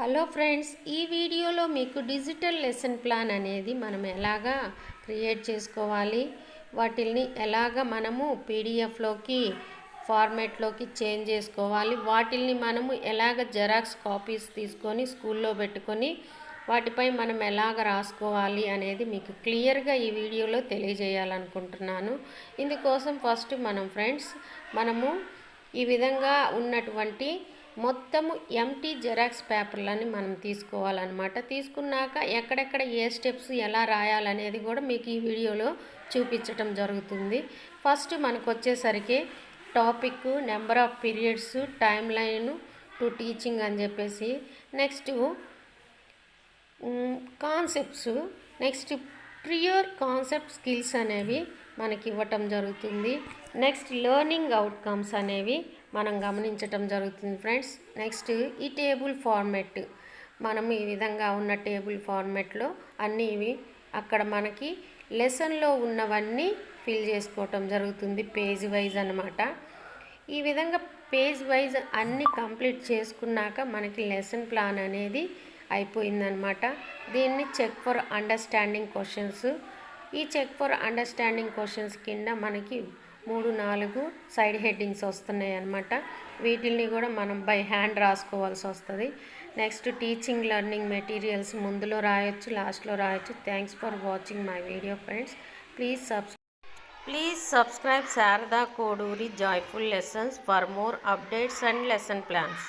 Hello friends, ఈ వీడియోలో మీకు డిజిటల్ లెసన్ ప్లాన్ అనేది మనం ఎలాగా క్రియేట్ చేసుకోవాలి, వాటిని ఎలాగా మనము పీడిఎఫ్లోకి ఫార్మేట్లోకి చేంజ్ చేసుకోవాలి, వాటిని మనము ఎలాగ జెరాక్స్ కాపీస్ తీసుకొని స్కూల్లో పెట్టుకొని వాటిపై మనం ఎలాగ రాసుకోవాలి అనేది మీకు క్లియర్గా ఈ వీడియోలో తెలియజేయాలనుకుంటున్నాను. ఇందుకోసం ఫస్ట్ మనము ఈ విధంగా ఉన్నటువంటి మొత్తము ఎంటీ జెరాక్స్ పేపర్లని మనం తీసుకోవాలన్నమాట. తీసుకున్నాక ఎక్కడెక్కడ ఏ స్టెప్స్ ఎలా రాయాలనేది కూడా మీకు ఈ వీడియోలో చూపించటం జరుగుతుంది. ఫస్ట్ మనకు వచ్చేసరికి topic, number of periods, time line to teaching అని చెప్పేసి, next concepts, next prior concept skills అనేవి మనకి ఇవ్వటం జరుగుతుంది. నెక్స్ట్ లెర్నింగ్ అవుట్కమ్స్ అనేవి మనం గమనించటం జరుగుతుంది ఫ్రెండ్స్. నెక్స్ట్ ఈ టేబుల్ ఫార్మెట్, మనం ఈ విధంగా ఉన్న టేబుల్ ఫార్మెట్లో అన్నీ ఇవి అక్కడ మనకి లెసన్లో ఉన్నవన్నీ ఫిల్ చేసుకోవటం జరుగుతుంది పేజ్ వైజ్ అన్నమాట. ఈ విధంగా పేజ్ వైజ్ అన్నీ కంప్లీట్ చేసుకున్నాక మనకి లెసన్ ప్లాన్ అనేది అయిపోయిందనమాట. దీన్ని చెక్ ఫర్ అండర్స్టాండింగ్ క్వశ్చన్స్, ఈ చెక్ ఫర్ అండర్స్టాండింగ్ క్వశ్చన్స్ కింద మనకి 3-4 సైడ్ హెడ్డింగ్స్ వస్తున్నాయి అన్నమాట. వీటిల్ని కూడా మనం బై హ్యాండ్ రాసుకోవాల్సి వస్తుంది. నెక్స్ట్ టీచింగ్ లెర్నింగ్ మెటీరియల్స్ ముందులో రాయొచ్చు, లాస్ట్లో రాయొచ్చు. Thanks for watching my video friends. Please subscribe Sharada Koduri joyful lessons for more updates and lesson plans.